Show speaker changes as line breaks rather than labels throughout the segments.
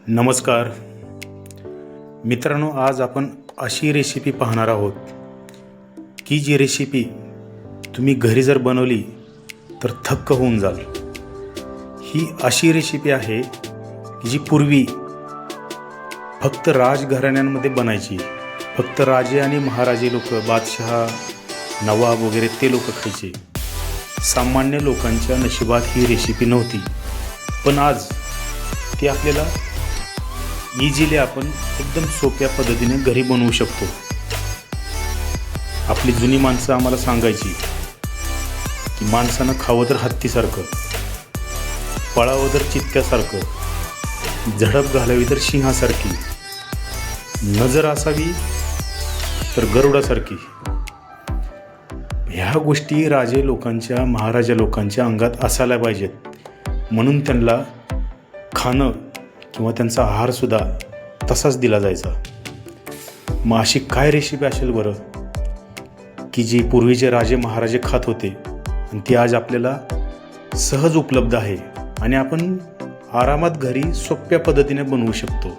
नमस्कार मित्रांनो, आज आपण अशी रेसिपी पाहणार आहोत की जी रेसिपी तुम्ही घरी जर बनवली तर थक्क होऊन जाल। ही अशी रेसिपी आहे की जी पूर्वी फक्त राजघराण्यांमध्ये बनायची, फक्त राजे आणि महाराजे लोक, बादशहा, नवाब वगैरे ते लोक खायचे। सामान्य लोकांच्या नशिबात ही रेसिपी नव्हती, पण आज ती आपल्याला इझिली आपण एकदम सोप्या पद्धतीने घरी बनवू शकतो। आपली जुनी माणसं आम्हाला सांगायची की माणसानं खावं तर हत्तीसारखं, पळावं तर चित्त्यासारखं, झडप घालावी तर सिंहासारखी, नजर असावी तर गरुडासारखी। ह्या गोष्टी राजे लोकांच्या, महाराजा लोकांच्या अंगात असायला पाहिजेत, म्हणून त्यांना खाणं किंवा त्यांचा आहारसुद्धा तसाच दिला जायचा। मग अशी काय रेसिपी असेल बरं की जी पूर्वीचे राजे महाराजे खात होते आणि ती आज आपल्याला सहज उपलब्ध आहे आणि आपण आरामात घरी सोप्या पद्धतीने बनवू शकतो।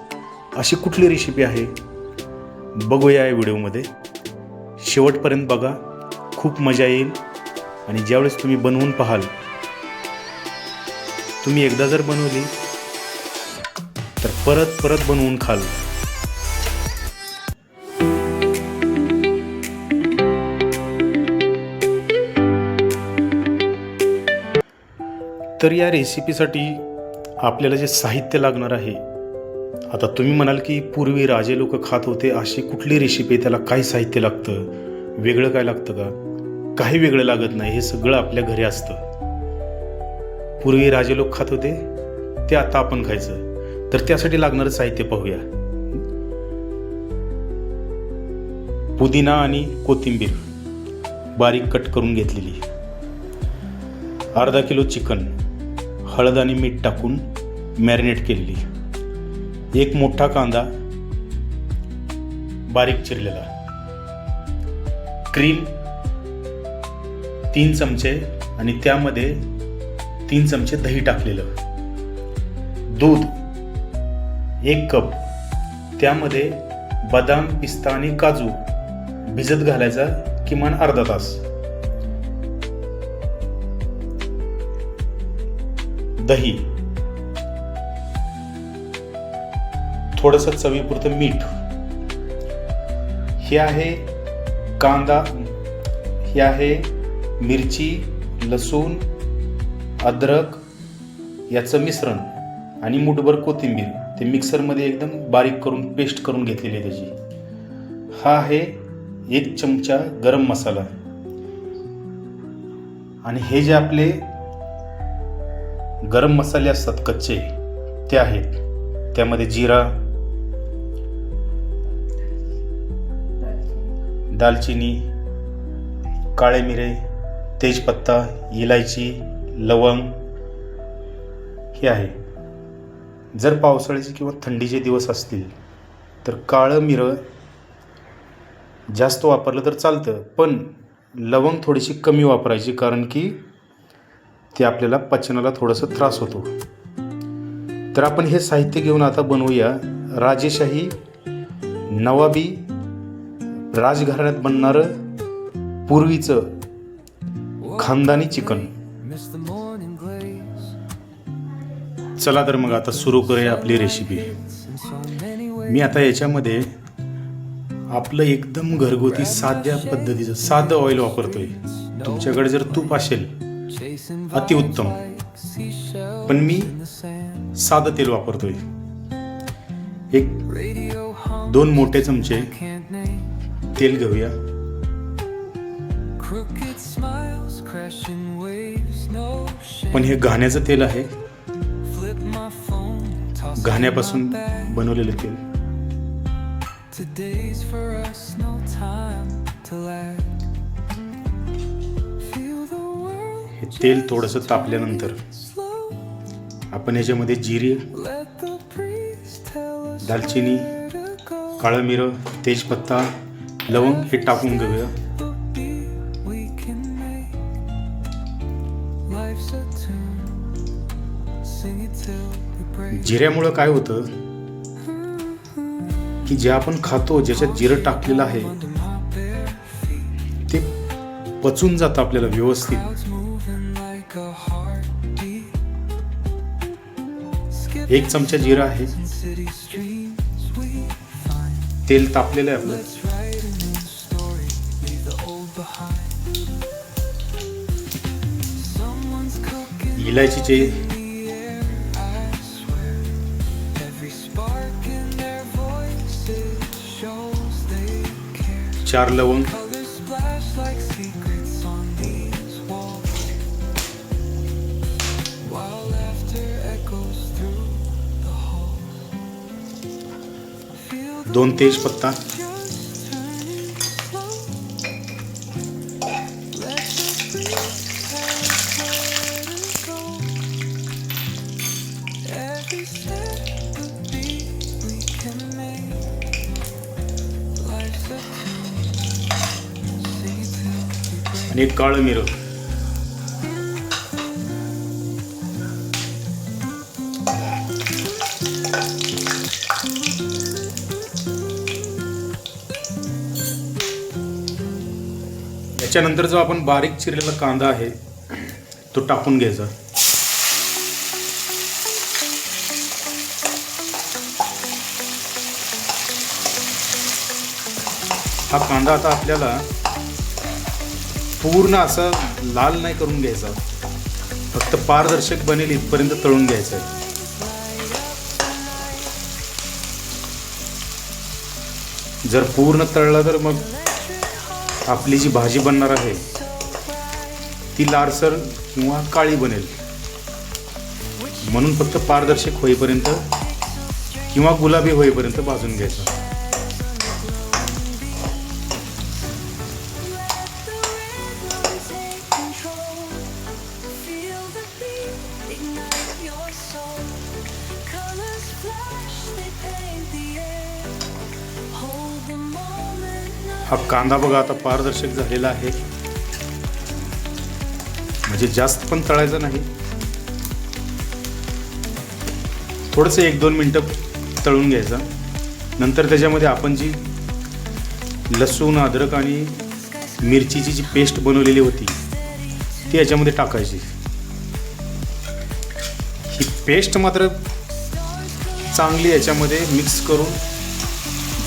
अशी कुठली रेसिपी आहे बघूया या व्हिडिओमध्ये। शेवटपर्यंत बघा, खूप मजा येईल आणि ज्यावेळेस तुम्ही बनवून पाहाल, तुम्ही एकदा जर बनवली तर परत परत बनवून खाल। तर या रेसिपीसाठी आपल्याला जे साहित्य लागणार आहे, आता तुम्ही म्हणाल की पूर्वी राजे लोक खात होते, अशी कुठली रेसिपी, त्याला काही साहित्य लागतं, वेगळं काय लागतं का? काही वेगळं लागत नाही, हे सगळं आपल्या घरी असतं। पूर्वी राजे लोक खात होते ते आता आपण खायचं, तर त्यासाठी लागणारं साहित्य पाहूया। पुदिना आणि कोथिंबीर बारीक कट करून घेतलेली, अर्धा किलो चिकन हळद आणि मीठ टाकून मॅरिनेट केलेली, एक मोठा कांदा बारीक चिरलेला, क्रीम 3 चमचे आणि त्यामध्ये 3 चमचे दही टाकलेलं, दूध 1 कप, त्यामध्ये बदाम, पिस्ता आणि काजू भिजत घालायचा किमान अर्धा तास, दही, थोडंसं चवीपुरतं मीठ, हे आहे कांदा, हे आहे मिरची, लसूण, अद्रक याचं मिश्रण आणि मुठभर कोथिंबीर, ते मिक्सरमध्ये एकदम बारीक करून पेस्ट करून घेतलेली आहे त्याची। हा आहे 1 चमचा गरम मसाला आणि हे जे आपले गरम मसाले असतात कच्चे ते आहेत, त्यामध्ये जिरा, दालचिनी, काळे मिरे, तेजपत्ता, इलायची, लवंग हे आहे। जर पावसाळ्याचे किंवा थंडीचे दिवस असतील तर काळं मिरं जास्त वापरलं तर चालतं, पण लवंग थोडीशी कमी वापरायची, कारण की ते आपल्याला पचनाला थोडंसं त्रास होतो। तर आपण हे साहित्य घेऊन आता बनवूया राजेशाही, नवाबी, राजघराण्यात बनणारं पूर्वीचं खानदानी चिकन। चला तर मग आता सुरू करूया आपली रेसिपी। मी आता याच्यामध्ये आपलं एकदम घरगुती साध्या पद्धतीचं साधं ऑइल वापरतोय। तुमच्याकडे जर तूप असेल अतिउत्तम, पण मी साधं तेल वापरतोय। 2 मोठे चमचे तेल घेऊया। पण हे घाण्याचं तेल आहे, घाण्यापासून बनवलेलं तेल। हे तेल थोडंसं तापल्यानंतर आपण याच्यामध्ये जिरे, दालचिनी, काळं मिरं, तेजपत्ता, लवंग हे टाकून घेऊया। जिऱ्यामुळं काय होतं, की जे आपण खातो, ज्याच्यात जिरं टाकलेलं आहे ते पचून जातं आपल्याला व्यवस्थित. एक चमचा जिरं आहे. तेल तापलेलं आहे आपलं. इलायचीचे 4 लवंग, दोन तेजपत्ता, आणि एक काळं मिरं. याच्यानंतर जो आपण बारीक चिरलेला कांदा आहे तो टाकून घ्यायचा. हा कांदा आता आपल्याला पूर्ण असा लाल नाही करून घ्यायचा, फक्त पारदर्शक बनेल इथपर्यंत तळून घ्यायचा आहे. जर पूर्ण तळला तर मग आपली जी भाजी बनणार आहे ती लालसर किंवा काळी बनेल. म्हणून फक्त पारदर्शक होईपर्यंत किंवा गुलाबी होईपर्यंत भाजून घ्यायचं. हा कांदा बघा आता पारदर्शक झालेला आहे, म्हणजे जास्त पण तळायचं नाही, थोडंसं 1-2 मिनटं तळून घ्यायचं. नंतर त्याच्यामध्ये आपण जी लसूण, अद्रक आणि मिरचीची जी पेस्ट बनवलेली होती ती याच्यामध्ये टाकायची. ही पेस्ट मात्र चांगली याच्यामध्ये मिक्स करून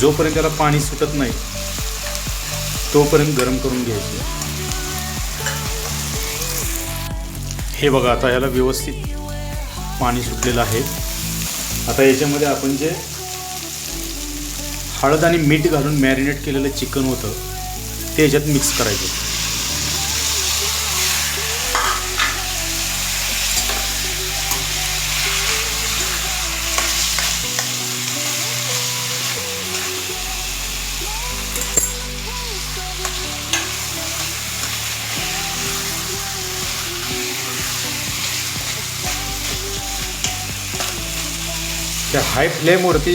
जोपर्यंत त्याला पाणी सुटत नाही तोपर्यंत गरम करून घ्यायची. हे बघा आता याला व्यवस्थित पाणी सुटलेलं आहे. आता याच्यामध्ये आपण जे हळद आणि मीठ घालून मॅरिनेट केलेलं चिकन होतं ते याच्यात मिक्स करायचं. त्या हाय फ्लेमवरती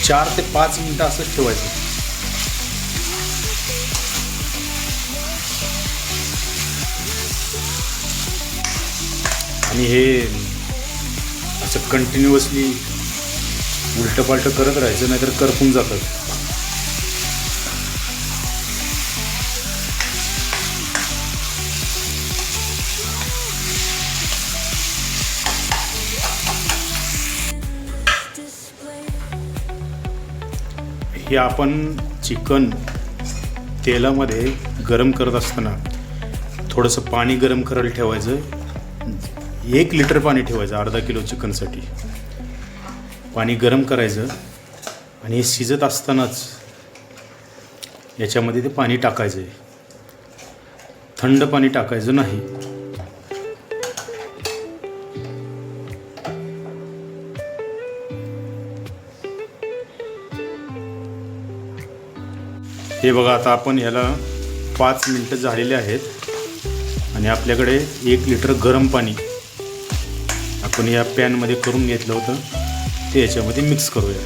4 ते 5 मिनटं असंच ठेवायचं. आणि हे असं कंटिन्युअसली उलटं पालटं करत राहायचं, नाहीतर करपून जातं. हे आपण चिकन तेलामध्ये गरम करत असताना थोडंसं पाणी गरम करायला ठेवायचं. 1 लिटर पाणी ठेवायचं अर्धा किलो चिकनसाठी. पाणी गरम करायचं आणि हे शिजत असतानाच याच्यामध्ये ते पाणी टाकायचं आहे. थंड पाणी टाकायचं नाही. हे बघा आता आपण ह्याला 5 मिनटं झालेले आहेत आणि आपल्याकडे 1 लिटर गरम पाणी आपण या पॅनमध्ये करून घेतलं होतं ते याच्यामध्ये मिक्स करूया.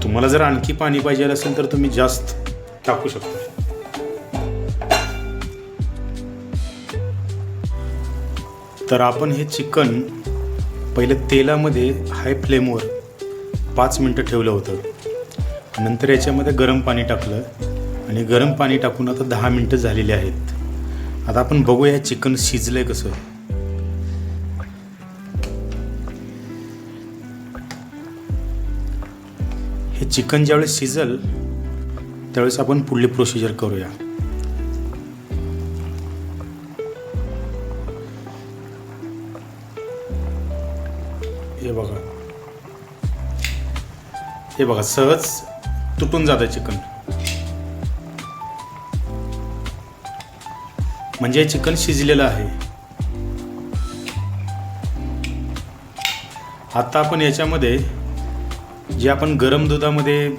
तुम्हाला जर आणखी पाणी पाहिजे असेल तर तुम्ही जास्त टाकू शकता. तर आपण हे चिकन पहिले तेलामध्ये हाय फ्लेमवर 5 मिनटं ठेवलं होतं. नंतर याच्यामध्ये गरम पाणी टाकलं आणि गरम पाणी टाकून आता 10 मिनटं झालेली आहेत. आता आपण बघूया चिकन शिजलंय कसं. हे चिकन ज्यावेळेस शिजल त्यावेळेस आपण पुढली प्रोसिजर करूया. हे बघा सहज तुटून जातं चिकन. म्हणजे चिकन शिजलेलं आहे. आता आपण याच्यामध्ये जे आपण गरम दुधामध्ये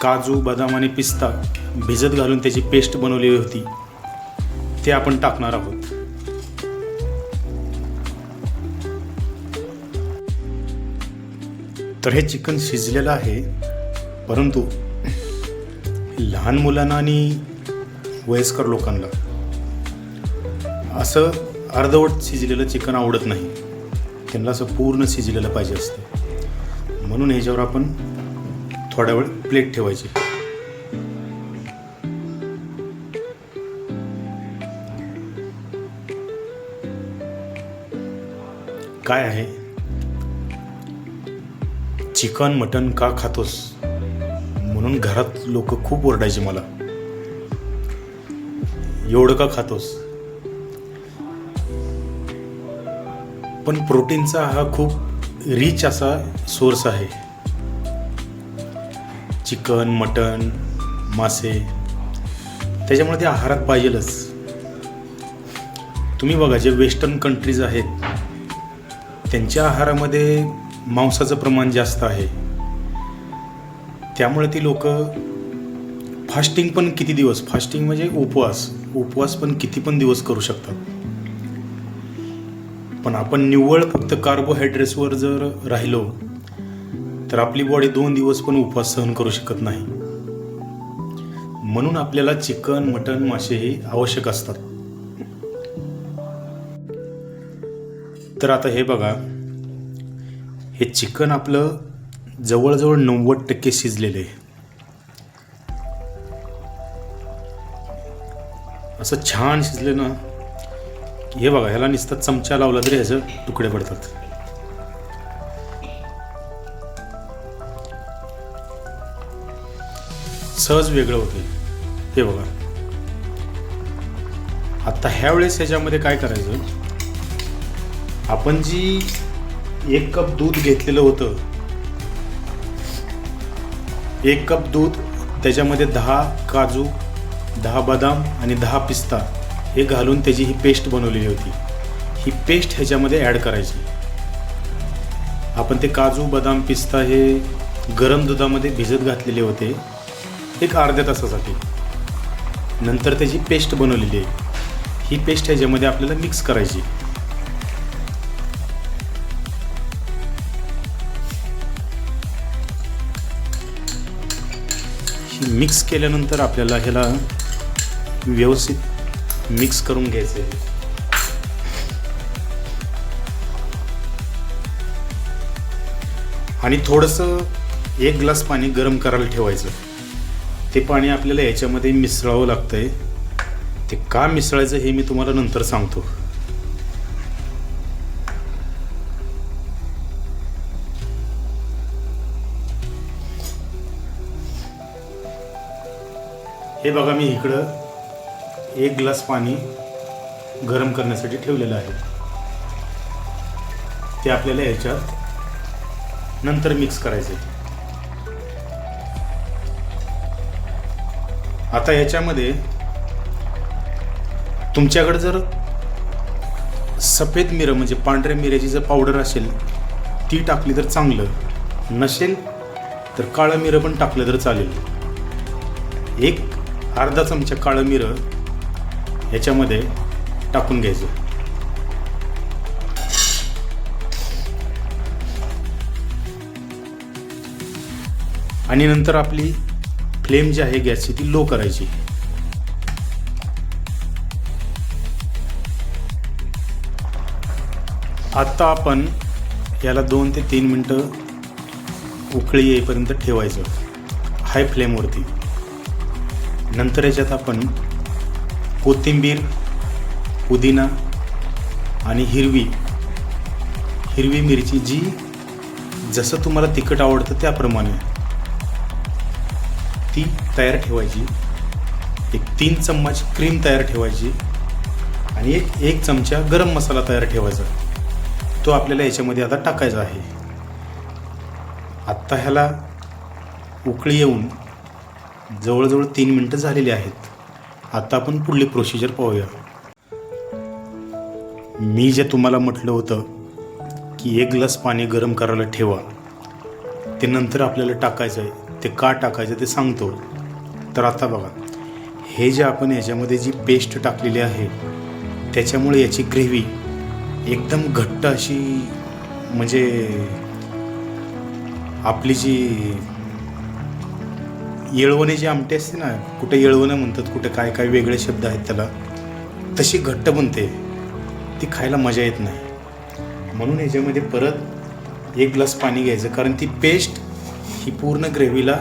काजू, बदाम आणि पिस्ता भिजत घालून त्याची पेस्ट बनवलेली होती ते आपण टाकणार आहोत. तर हे चिकन शिजलेलं आहे, परंतु लहान मुलांना आणि वयस्कर लोकांना असं अर्धवट शिजलेलं चिकन आवडत नाही. त्यांना असं पूर्ण शिजलेलं पाहिजे असतं. म्हणून ह्याच्यावर आपण थोडा वेळ प्लेट ठेवायची. काय आहे, चिकन मटन का खातोस म्हणून घरात लोक खूप ओरडायचे मला, एवढं का खातोस. पण प्रोटीनचा हा खूप रिच असा सोर्स आहे. चिकन, मटन, मासे त्याच्यामुळे ते आहारात पाहिजेलच. तुम्ही बघा, जे वेस्टर्न कंट्रीज आहेत त्यांच्या आहारामध्ये मांसाचं प्रमाण जास्त आहे. त्यामुळे ती लोक फास्टिंग पण किती दिवस, फास्टिंग म्हणजे उपवास पण किती पण दिवस करू शकतात. पण आपण निव्वळ फक्त कार्बोहायड्रेट्सवर जर राहिलो तर आपली बॉडी 2 दिवस पण उपवास सहन करू शकत नाही. म्हणून आपल्याला चिकन, मटन, मासे हे आवश्यक असतात. तर आता हे बघा, हे चिकन आपलं जवळजवळ 90% शिजलेलं आहे. असं छान शिजले ना की हे बघा, ह्याला नुसता चमचा लावला तरी ह्याचे तुकडे पडतात. सहज वेगळं होतं. हे बघा, आता ह्या वेळेस ह्याच्यामध्ये काय करायचं, आपण जी 1 कप दूध घेतलेलं होतं, 1 कप दूध, त्याच्यामध्ये 10 काजू, 10 बदाम आणि 10 पिस्ता हे घालून त्याची ही पेस्ट बनवलेली होती. ही पेस्ट ह्याच्यामध्ये ॲड करायची. आपण ते काजू, बदाम, पिस्ता हे गरम दुधामध्ये भिजत घातलेले होते एक अर्ध्या तासासाठी. नंतर त्याची पेस्ट बनवलेली आहे. ही पेस्ट ह्याच्यामध्ये आपल्याला मिक्स करायची. ही मिक्स केल्यानंतर आपल्याला ह्याला व्यवस्थित मिक्स करून घ्यायचं आहे. आणि थोडंसं 1 ग्लास पाणी गरम करायला ठेवायचं. ते पाणी आपल्याला याच्यामध्ये मिसळावं लागतंय. ते का मिसळायचं हे मी तुम्हाला नंतर सांगतो. हे बघा, मी इकडं 1 ग्लास पाणी गरम करण्यासाठी ठेवलेलं आहे. ते आपल्याला याच्यात नंतर मिक्स करायचं आहे. आता याच्यामध्ये तुमच्याकडे जर सफेद मिरं म्हणजे पांढऱ्या मिऱ्याची जर पावडर असेल ती टाकली तर चांगलं, नसेल तर काळं मिरं पण टाकलं तर चालेल. 1 अर्धा चमचा काळं मिरं ह्याच्यामध्ये टाकून घ्यायचं. आणि नंतर आपली फ्लेम जी आहे गॅसची ती लो करायची. आत्ता आपण याला 2 ते 3 मिनटं उकळी येईपर्यंत ठेवायचं हाय फ्लेमवरती. नंतर याच्यात आपण कोथिंबीर, पुदिना आणि हिरवी मिरची, जी जसं तुम्हाला तिखट आवडतं त्याप्रमाणे ती तयार ठेवायची. एक 3 चम्मच क्रीम तयार ठेवायची आणि एक चमचा गरम मसाला तयार ठेवायचा. तो आपल्याला याच्यामध्ये आता टाकायचा आहे. आत्ता ह्याला उकळी येऊन जवळजवळ 3 मिनटं झालेली आहेत. आता आपण पुढली प्रोसिजर पाहूया. मी जे तुम्हाला म्हटलं होतं की 1 ग्लास पाणी गरम करायला ठेवा, ते नंतर आपल्याला टाकायचं आहे. ते का टाकायचं ते सांगतो. तर आता बघा, हे जे आपण याच्यामध्ये जी पेस्ट टाकलेली आहे त्याच्यामुळे याची ग्रेव्ही एकदम घट्ट अशी, म्हणजे आपली जी येळवण्याची आमटी असते ना, कुठे येळवणं म्हणतात, कुठे काय काय वेगळे शब्द आहेत त्याला, तशी घट्ट बनते. ती खायला मजा येत नाही. म्हणून याच्यामध्ये परत 1 ग्लास पाणी घ्यायचं, कारण ती पेस्ट ही पूर्ण ग्रेव्हीला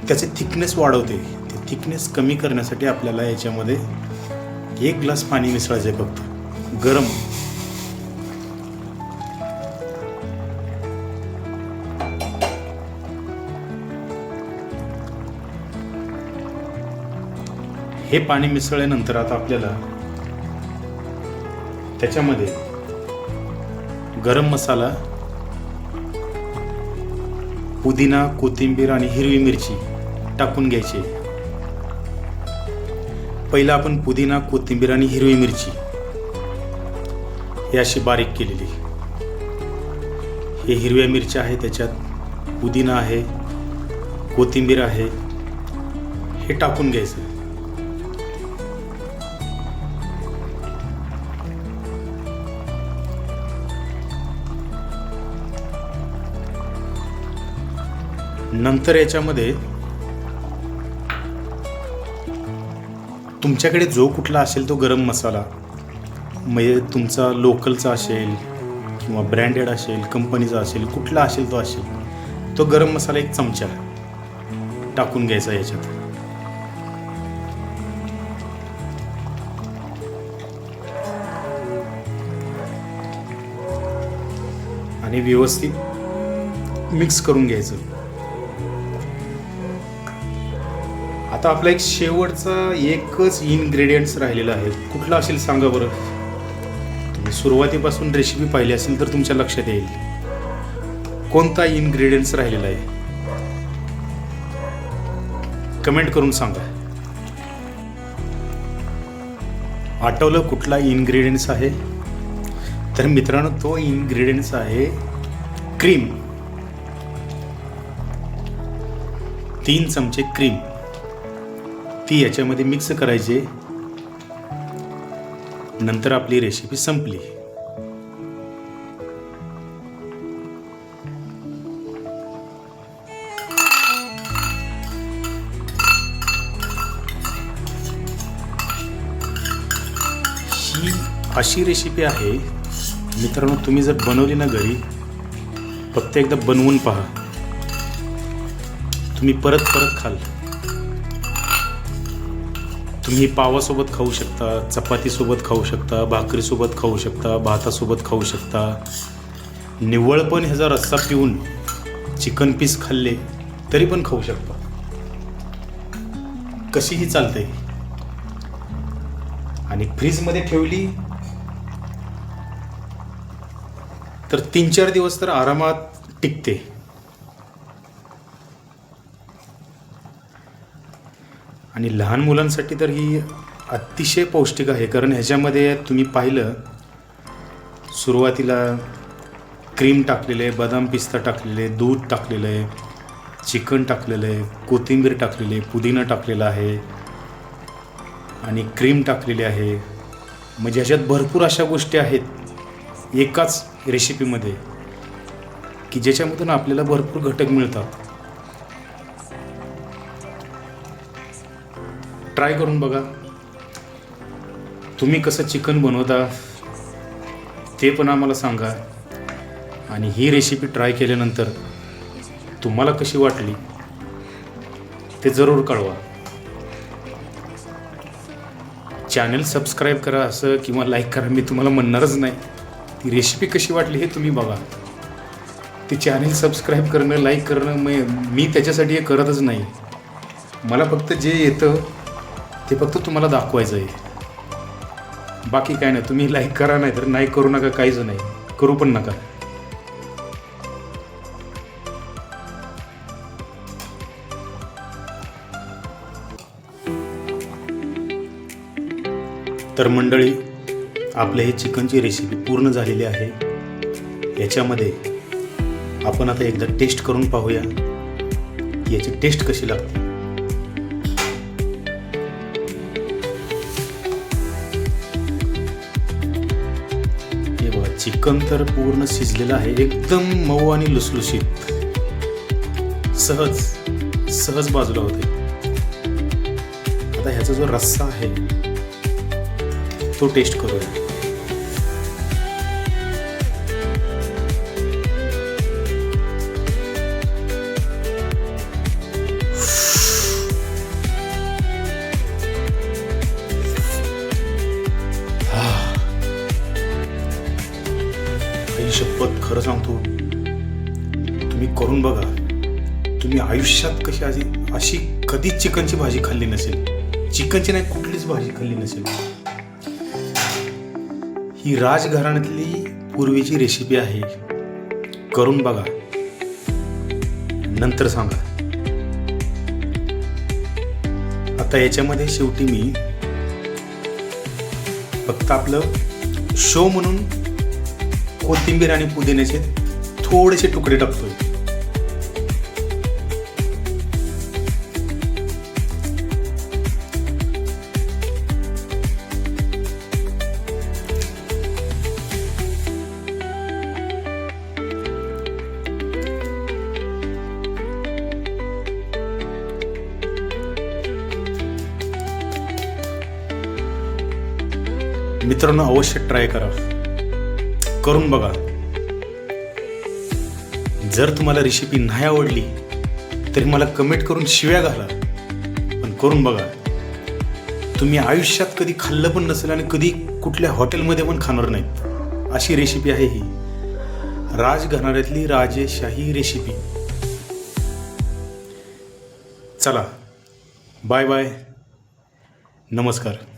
त्याचे थिकनेस वाढवते. ते थिकनेस कमी करण्यासाठी आपल्याला याच्यामध्ये 1 ग्लास पाणी मिसळायचं आहे फक्त गरम. हे पाणी मिसळल्यानंतर आता आपल्याला त्याच्यामध्ये गरम मसाला, पुदिना, कोथिंबीर आणि हिरवी मिरची टाकून घ्यायची. पहिला आपण पुदिना, कोथिंबीर आणि हिरवी मिरची ही अशी बारीक केलेली. हे हिरव्या मिरच्या आहे, त्याच्यात पुदिना आहे, कोथिंबीर आहे, हे टाकून घ्यायचं. नंतर याच्यामध्ये तुमच्याकडे जो कुठला असेल तो गरम मसाला, म्हणजे तुमचा लोकलचा असेल किंवा ब्रँडेड असेल, कंपनीचा असेल, कुठला असेल तो असेल, तो गरम मसाला 1 चमचा टाकून घ्यायचा याच्यात. आणि व्यवस्थित मिक्स करून घ्यायचं. आता आपला एक शेवटचा एकच इन्ग्रेडियंट्स राहिलेला आहे. कुठला असेल सांगा बरं. तुम्ही सुरुवातीपासून रेसिपी पाहिली असेल तर तुमच्या लक्षात येईल कोणता इन्ग्रेडियंट्स राहिलेला आहे. कमेंट करून सांगा. आठवलं कुठला इन्ग्रेडियंट्स आहे? तर मित्रांनो, तो इन्ग्रेडियंट्स आहे क्रीम. 3 चमचे क्रीम ती याच्यामध्ये मिक्स करायची. नंतर आपली रेसिपी संपली. ही अशी रेसिपी आहे मित्रांनो, तुम्ही जर बनवली ना घरी, फक्त एकदा बनवून पहा, तुम्ही परत खाल. तुम्ही पावासोबत खाऊ शकता, चपातीसोबत खाऊ शकता, भाकरीसोबत खाऊ शकता, भातासोबत खाऊ शकता. निव्वळ पण ह्याचा रस्सा पिऊन चिकन पीस खाल्ले तरी पण खाऊ शकता. कशीही चालते. आणि फ्रीजमध्ये ठेवली तर 3-4 दिवस तर आरामात टिकते. आणि लहान मुलांसाठी तर ही अतिशय पौष्टिक आहे. कारण ह्याच्यामध्ये तुम्ही पाहिलं, सुरुवातीला क्रीम टाकलेले आहे, बदाम पिस्ता टाकलेले, दूध टाकलेलं आहे, चिकन टाकलेलं आहे, कोथिंबीर टाकलेली आहे, पुदिना टाकलेला आहे आणि क्रीम टाकलेली आहे. म्हणजे ह्याच्यात भरपूर अशा गोष्टी आहेत एकाच रेसिपीमध्ये की ज्याच्यामधून आपल्याला भरपूर घटक मिळतात. ट्राय करून बघा. तुम्ही कसं चिकन बनवता ते पण आम्हाला सांगा आणि ही रेसिपी ट्राय केल्यानंतर तुम्हाला कशी वाटली ते जरूर कळवा. चॅनल सबस्क्राईब करा असं किंवा लाईक करा मी तुम्हाला म्हणणारच नाही. ती रेसिपी कशी वाटली हे तुम्ही बघा. ते चॅनल सबस्क्राईब करणं लाईक करणं मी त्याच्यासाठी हे करतच नाही. मला फक्त जे येतं ते फक्त तुम्हाला दाखवायचं आहे. बाकी काय नाही. तुम्ही लाईक करा नाही तर नाही करू नका, काहीच नाही, करू पण नका. तर मंडळी, आपल्या ही चिकनची रेसिपी पूर्ण झालेली आहे. याच्यामध्ये आपण आता एकदा टेस्ट करून पाहूया की याची टेस्ट कशी लागते. हे बघा, चिकन तर पूर्ण शिजलेलं आहे, एकदम मऊ आणि लुसलुशीत, सहज बाजूला होते. आता ह्याचा जो रस्सा आहे तो टेस्ट करूया. आई शपथ, खरं सांगतो, तुम्ही करून बघा. तुम्ही आयुष्यात अशी कधीच चिकनची भाजी खाल्ली नसेल. चिकनची नाही, कुठलीच भाजी खाल्ली नसेल. ही राजघराण्यातली पूर्वीची रेसिपी आहे. करून बघा, नंतर सांगा. आता याच्यामध्ये शेवटी मी फक्त आपलं शो म्हणून कोथिंबीर आणि पुदिन्याचे थोडेसे तुकडे टाकतोय. मित्रांनो, अवश्य ट्राय करा, करून बघा. जर तुम्हाला रेसिपी नाही आवडली तरी मला कमेंट करून शिव्या घाला, पण करून बघा. तुम्ही आयुष्यात कधी खाल्लं पण नसेल आणि कधी कुठल्या हॉटेलमध्ये पण खाणार नाहीत अशी रेसिपी आहे ही. राजघराण्यातली राजेशाही रेसिपी. चला, बाय बाय, नमस्कार.